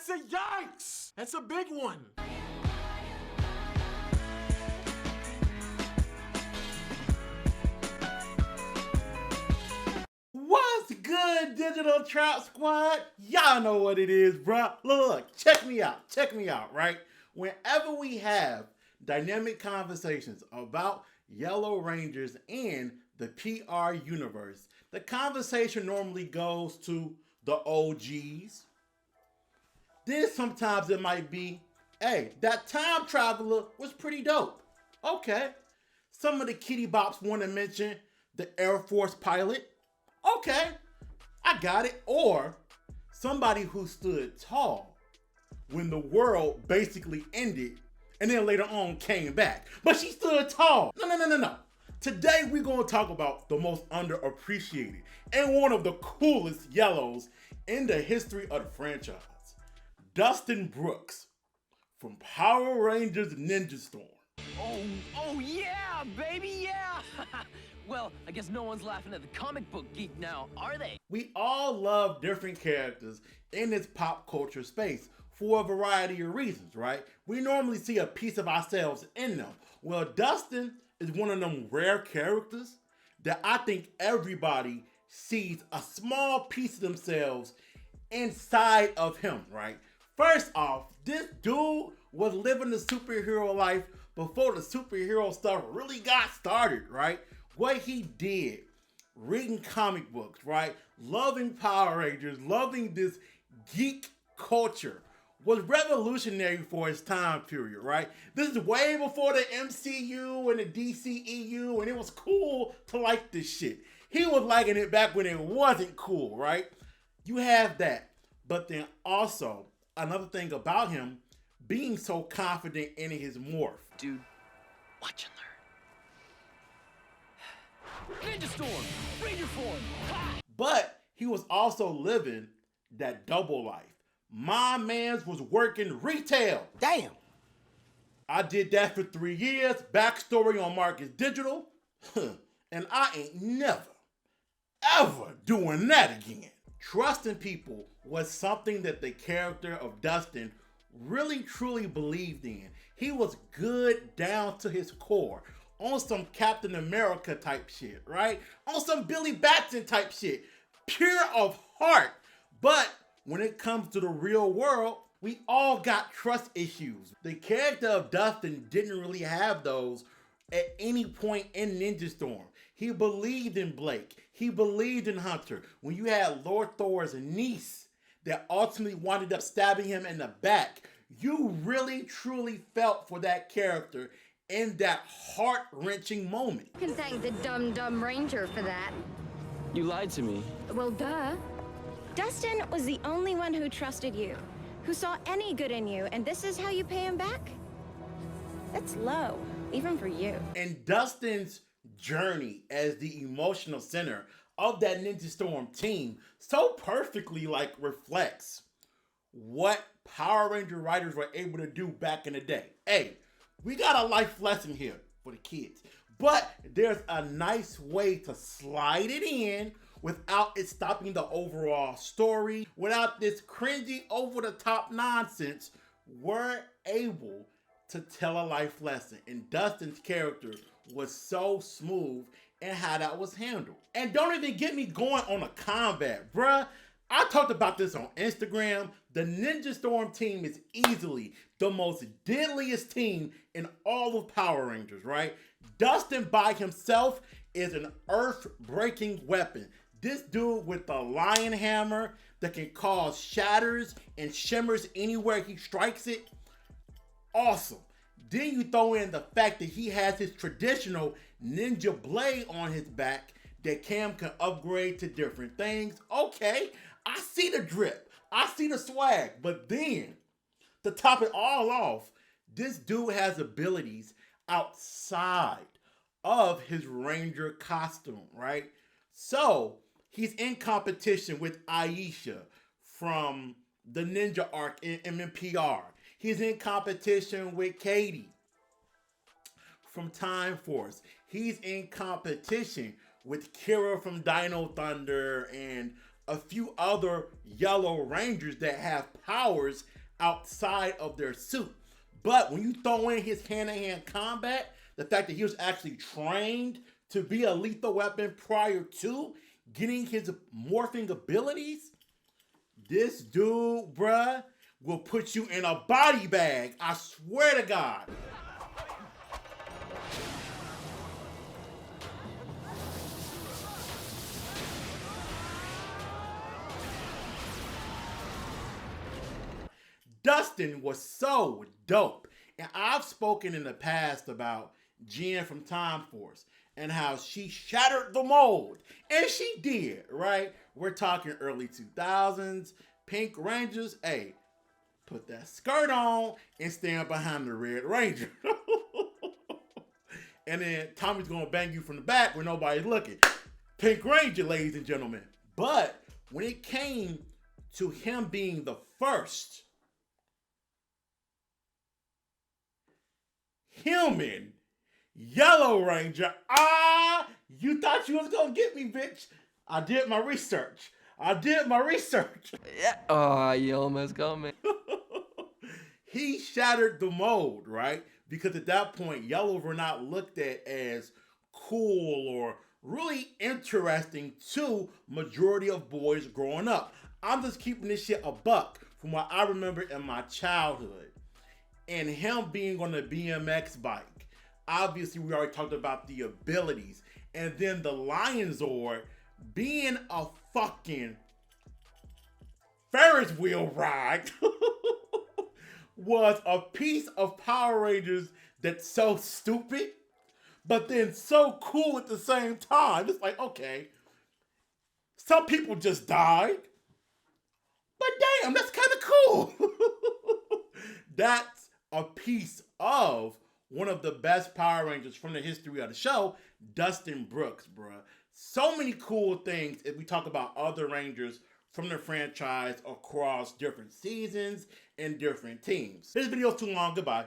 That's a yikes! That's a big one. What's good, Digital Trap Squad? Y'all know what it is, bruh. Look, check me out, right? Whenever we have dynamic conversations about Yellow Rangers and the PR universe, the conversation normally goes to the OGs. Then sometimes it might be, hey, that time traveler was pretty dope. Okay. Some of the kitty bops want to mention the Air Force pilot. Okay, I got it. Or somebody who stood tall when the world basically ended and then later on came back. But she stood tall. No. Today we're going to talk about the most underappreciated and one of the coolest yellows in the history of the franchise. Dustin Brooks from Power Rangers Ninja Storm. Oh yeah, baby, yeah! Well, I guess no one's laughing at the comic book geek now, are they? We all love different characters in this pop culture space for a variety of reasons, right? We normally see a piece of ourselves in them. Well, Dustin is one of them rare characters that I think everybody sees a small piece of themselves inside of him, right? First off, this dude was living the superhero life before the superhero stuff really got started, right? What he did, reading comic books, right? Loving Power Rangers, loving this geek culture was revolutionary for his time period, right? This is way before the MCU and the DCEU, and it was cool to like this shit. He was liking it back when it wasn't cool, right? You have that. But then also, another thing about him, being so confident in his morph. Dude, watch and learn. Ninja Storm, Ranger form. Ha! But he was also living that double life. My mans was working retail. Damn. I did that for 3 years. Backstory on Marcus Digital. And I ain't never, ever doing that again. Trusting people was something that the character of Dustin really truly believed in. He was good down to his core. On some Captain America type shit, right? On some Billy Batson type shit. Pure of heart. But when it comes to the real world, we all got trust issues. The character of Dustin didn't really have those at any point in Ninja Storm. He believed in Blake. He believed in Hunter. When you had Lord Thor's niece that ultimately wound up stabbing him in the back, you really truly felt for that character in that heart-wrenching moment. You can thank the dumb ranger for that. You lied to me. Well, duh. Dustin was the only one who trusted you, who saw any good in you, and this is how you pay him back? That's low, even for you. And Dustin's journey as the emotional center of that Ninja Storm team so perfectly reflects what Power Ranger writers were able to do back in the day. Hey, we got a life lesson here for the kids, but there's a nice way to slide it in without it stopping the overall story, without this cringy, over-the-top nonsense. We're able to tell a life lesson, and Dustin's character was so smooth in how that was handled. And don't even get me going on a combat, bruh. I talked about this on Instagram. The Ninja Storm team is easily the most deadliest team in all of Power Rangers, right? Dustin by himself is an earth-breaking weapon. This dude with the lion hammer that can cause shatters and shimmers anywhere he strikes it. Awesome. Then you throw in the fact that he has his traditional ninja blade on his back that Cam can upgrade to different things. Okay, I see the drip. I see the swag. But then, to top it all off, this dude has abilities outside of his Ranger costume, right? So, he's in competition with Aisha from the Ninja arc in MMPR. He's in competition with Katie from Time Force. He's in competition with Kira from Dino Thunder and a few other Yellow Rangers that have powers outside of their suit. But when you throw in his hand-to-hand combat, the fact that he was actually trained to be a lethal weapon prior to getting his morphing abilities, this dude, bruh, will put you in a body bag. I swear to God. Dustin was so dope. And I've spoken in the past about Jen from Time Force and how she shattered the mold. And she did, right? We're talking early 2000s, Pink Rangers. Hey, put that skirt on and stand behind the Red Ranger. And then Tommy's gonna bang you from the back when nobody's looking. Pink Ranger, ladies and gentlemen. But when it came to him being the first human Yellow Ranger, you thought you was gonna get me, bitch. I did my research. Yeah. You almost got me. He shattered the mold, right? Because at that point, Yellows were not looked at as cool or really interesting to majority of boys growing up. I'm just keeping this shit a buck from what I remember in my childhood. And him being on the BMX bike. Obviously, we already talked about the abilities. And then the Lion Zord being a fucking Ferris wheel ride was a piece of Power Rangers that's so stupid, but then so cool at the same time. It's like, okay, some people just died, but damn, that's kind of cool. That's a piece of one of the best Power Rangers from the history of the show, Dustin Brooks, bruh. So many cool things if we talk about other Rangers from the franchise across different seasons and different teams. This video's too long. Goodbye.